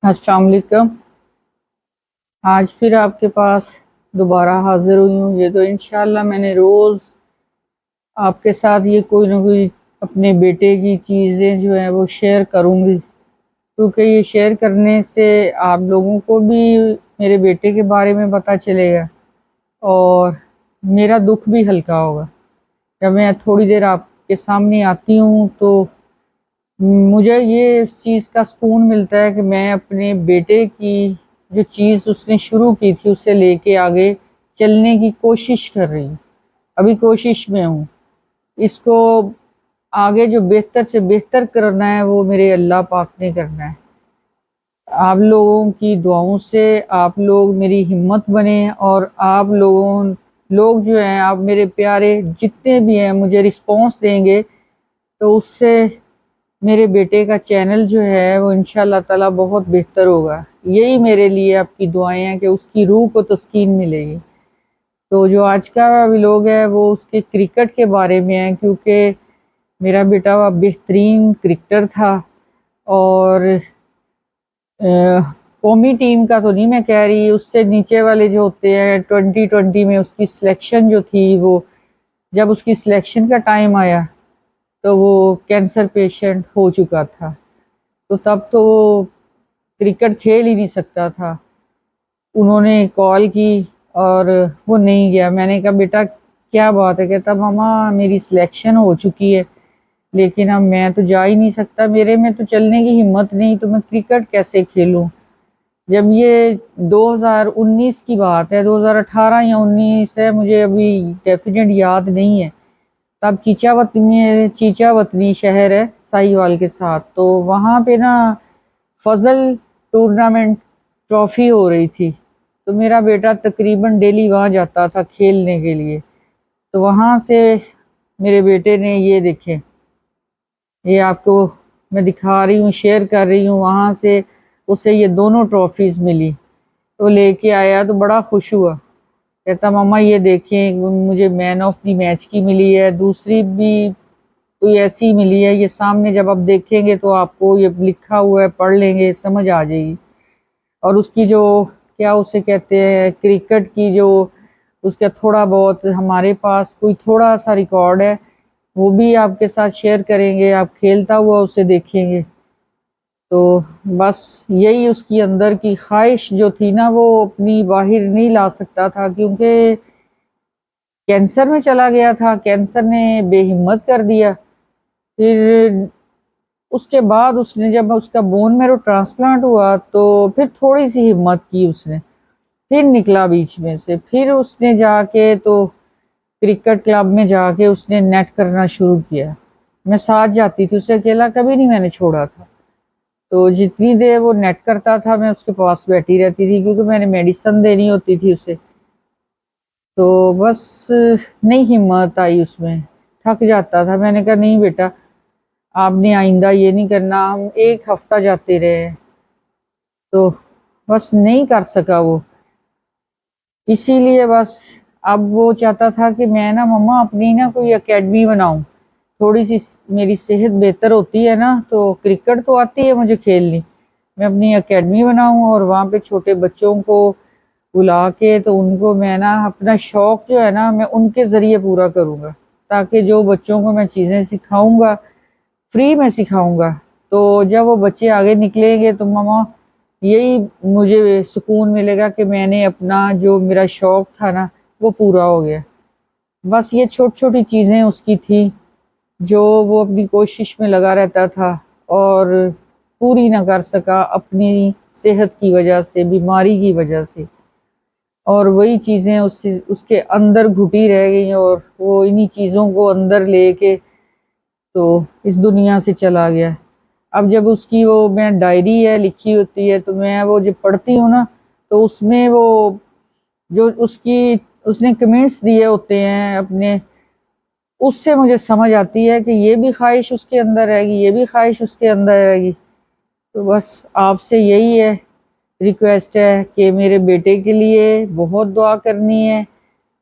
السلام علیکم۔ آج پھر آپ کے پاس دوبارہ حاضر ہوئی ہوں۔ یہ تو انشاءاللہ میں نے روز آپ کے ساتھ یہ کوئی نہ کوئی اپنے بیٹے کی چیزیں جو ہیں وہ شیئر کروں گی، کیونکہ یہ شیئر کرنے سے آپ لوگوں کو بھی میرے بیٹے کے بارے میں پتہ چلے گا اور میرا دکھ بھی ہلکا ہوگا۔ جب میں تھوڑی دیر آپ کے سامنے آتی ہوں تو مجھے یہ اس چیز کا سکون ملتا ہے کہ میں اپنے بیٹے کی جو چیز اس نے شروع کی تھی اسے لے کے آگے چلنے کی کوشش کر رہی ہوں، ابھی کوشش میں ہوں۔ اس کو آگے جو بہتر سے بہتر کرنا ہے وہ میرے اللہ پاک نے کرنا ہے۔ آپ لوگوں کی دعاؤں سے آپ لوگ میری ہمت بنے، اور آپ لوگ جو ہیں، آپ میرے پیارے جتنے بھی ہیں مجھے رسپانس دیں گے تو اس سے میرے بیٹے کا چینل جو ہے وہ انشاءاللہ تعالی بہت بہتر ہوگا۔ یہی میرے لیے آپ کی دعائیں ہیں کہ اس کی روح کو تسکین ملے گی۔ تو جو آج کا ویلوگ ہے وہ اس کے کرکٹ کے بارے میں ہے، کیونکہ میرا بیٹا بہترین کرکٹر تھا، اور قومی ٹیم کا تو نہیں میں کہہ رہی، اس سے نیچے والے جو ہوتے ہیں 2020 میں اس کی سلیکشن جو تھی، وہ جب اس کی سلیکشن کا ٹائم آیا تو وہ کینسر پیشنٹ ہو چکا تھا، تو تب تو وہ کرکٹ کھیل ہی نہیں سکتا تھا۔ انہوں نے کال کی اور وہ نہیں گیا۔ میں نے کہا بیٹا کیا بات ہے؟ کہتا ماما میری سلیکشن ہو چکی ہے لیکن اب میں تو جا ہی نہیں سکتا، میرے میں تو چلنے کی ہمت نہیں، تو میں کرکٹ کیسے کھیلوں؟ جب یہ 2019 کی بات ہے، 2018 یا 19 ہے، مجھے ابھی ڈیفینیٹ یاد نہیں ہے، تب چیچا وطنی شہر ہے ساہیوال کے ساتھ، تو وہاں پہ نا فضل ٹورنامنٹ ٹرافی ہو رہی تھی، تو میرا بیٹا تقریباً ڈیلی وہاں جاتا تھا کھیلنے کے لیے۔ تو وہاں سے میرے بیٹے نے یہ دیکھے، یہ آپ کو میں دکھا رہی ہوں، شیئر کر رہی ہوں، وہاں سے اسے یہ دونوں ٹرافیز ملی، تو لے کے آیا تو بڑا خوش ہوا۔ کہتا ماما یہ دیکھیں مجھے مین آف دی میچ کی ملی ہے، دوسری بھی کوئی ایسی ملی ہے، یہ سامنے جب آپ دیکھیں گے تو آپ کو یہ لکھا ہوا ہے، پڑھ لیں گے سمجھ آ جائے گی۔ اور اس کی جو کیا اسے کہتے ہیں کرکٹ کی جو اس کا تھوڑا بہت ہمارے پاس کوئی تھوڑا سا ریکارڈ ہے، وہ بھی آپ کے ساتھ شیئر کریں گے، آپ کھیلتا ہوا اسے دیکھیں گے۔ تو بس یہی اس کی اندر کی خواہش جو تھی نا وہ اپنی باہر نہیں لا سکتا تھا، کیونکہ کینسر میں چلا گیا تھا، کینسر نے بے ہمت کر دیا۔ پھر اس کے بعد اس نے جب اس کا بون میرو ٹرانسپلانٹ ہوا تو پھر تھوڑی سی ہمت کی اس نے، پھر نکلا بیچ میں سے، پھر اس نے جا کے تو کرکٹ کلب میں جا کے اس نے نیٹ کرنا شروع کیا۔ میں ساتھ جاتی تھی، اسے اکیلا کبھی نہیں میں نے چھوڑا تھا، تو جتنی دیر وہ نیٹ کرتا تھا میں اس کے پاس بیٹھی رہتی تھی، کیونکہ میں نے میڈیسن دینی ہوتی تھی اسے۔ تو بس نہیں ہمت آئی، اس میں تھک جاتا تھا۔ میں نے کہا نہیں بیٹا آپ نے آئندہ یہ نہیں کرنا۔ ہم ایک ہفتہ جاتے رہے تو بس نہیں کر سکا وہ، اسی لیے بس اب وہ چاہتا تھا کہ میں نا مما اپنی نا کوئی اکیڈمی بناؤں، تھوڑی سی میری صحت بہتر ہوتی ہے نا تو کرکٹ تو آتی ہے مجھے کھیلنی، میں اپنی اکیڈمی بناؤں اور وہاں پہ چھوٹے بچوں کو بلا کے تو ان کو میں نا اپنا شوق جو ہے نا میں ان کے ذریعے پورا کروں گا، تاکہ جو بچوں کو میں چیزیں سکھاؤں گا فری میں سکھاؤں گا، تو جب وہ بچے آگے نکلیں گے تو ماما یہی مجھے سکون ملے گا کہ میں نے اپنا جو میرا شوق تھا نا وہ پورا ہو گیا۔ بس یہ چھوٹی چھوٹی چیزیں اس کی تھی جو وہ اپنی کوشش میں لگا رہتا تھا اور پوری نہ کر سکا اپنی صحت کی وجہ سے، بیماری کی وجہ سے، اور وہی چیزیں اس کے اندر گھٹی رہ گئیں، اور وہ انہی چیزوں کو اندر لے کے تو اس دنیا سے چلا گیا۔ اب جب اس کی وہ میں ڈائری ہے لکھی ہوتی ہے تو میں وہ جب پڑھتی ہوں نا تو اس میں وہ جو اس نے کمنٹس دیے ہوتے ہیں اپنے، اس سے مجھے سمجھ آتی ہے کہ یہ بھی خواہش اس کے اندر رہے گی، یہ بھی خواہش اس کے اندر رہے گی۔ تو بس آپ سے یہی ہے، ریکویسٹ ہے کہ میرے بیٹے کے لیے بہت دعا کرنی ہے،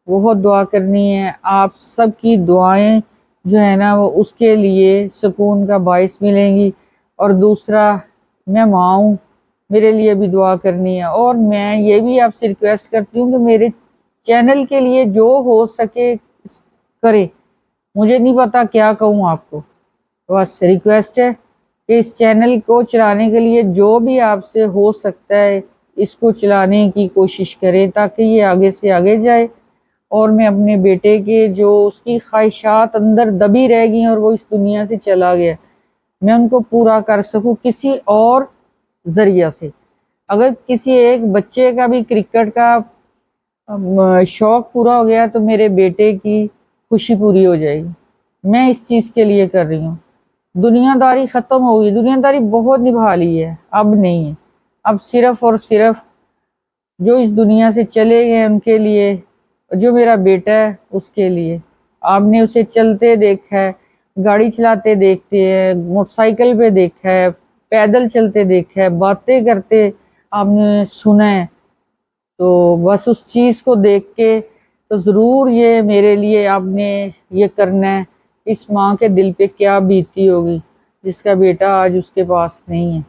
بہت دعا کرنی ہے۔ آپ سب کی دعائیں جو ہے نا وہ اس کے لیے سکون کا باعث ملیں گی۔ اور دوسرا میں ماں ہوں، میرے لیے بھی دعا کرنی ہے، اور میں یہ بھی آپ سے ریکویسٹ کرتی ہوں کہ میرے چینل کے لیے جو ہو سکے کرے، مجھے نہیں پتا کیا کہوں آپ کو، بس ریکویسٹ ہے کہ اس چینل کو چلانے کے لیے جو بھی آپ سے ہو سکتا ہے اس کو چلانے کی کوشش کریں تاکہ یہ آگے سے آگے جائے، اور میں اپنے بیٹے کے جو اس کی خواہشات اندر دبی رہ گئی اور وہ اس دنیا سے چلا گیا، میں ان کو پورا کر سکوں کسی اور ذریعہ سے۔ اگر کسی ایک بچے کا بھی کرکٹ کا شوق پورا ہو گیا تو میرے بیٹے کی خوشی پوری ہو جائے گی۔ میں اس چیز کے لیے کر رہی ہوں۔ دنیا داری ختم ہوگی، دنیا داری بہت نبھا لی ہے، اب نہیں ہے، اب صرف اور صرف جو اس دنیا سے چلے گئے ان کے لیے، جو میرا بیٹا ہے اس کے لیے۔ آپ نے اسے چلتے دیکھا ہے، گاڑی چلاتے دیکھتے ہیں، موٹر سائیکل پہ دیکھا ہے، پیدل چلتے دیکھا ہے، باتیں کرتے آپ نے سنا ہے، تو بس اس چیز کو دیکھ کے تو ضرور یہ میرے لیے آپ نے یہ کرنا ہے۔ اس ماں کے دل پہ کیا بیتی ہوگی جس کا بیٹا آج اس کے پاس نہیں ہے۔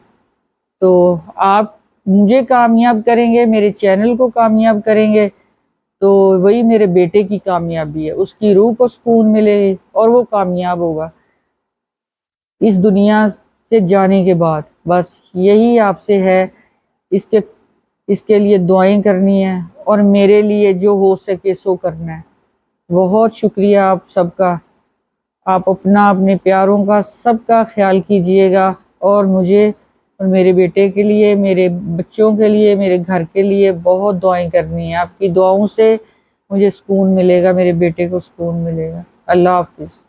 تو آپ مجھے کامیاب کریں گے، میرے چینل کو کامیاب کریں گے، تو وہی میرے بیٹے کی کامیابی ہے، اس کی روح کو سکون ملے گی اور وہ کامیاب ہوگا اس دنیا سے جانے کے بعد۔ بس یہی آپ سے ہے، اس کے اس کے لیے دعائیں کرنی ہے اور میرے لیے جو ہو سکے سو کرنا ہے۔ بہت شکریہ آپ سب کا، آپ اپنا اپنے پیاروں کا سب کا خیال کیجئے گا، اور مجھے اور میرے بیٹے کے لیے، میرے بچوں کے لیے، میرے گھر کے لیے بہت دعائیں کرنی ہیں۔ آپ کی دعاؤں سے مجھے سکون ملے گا، میرے بیٹے کو سکون ملے گا۔ اللہ حافظ۔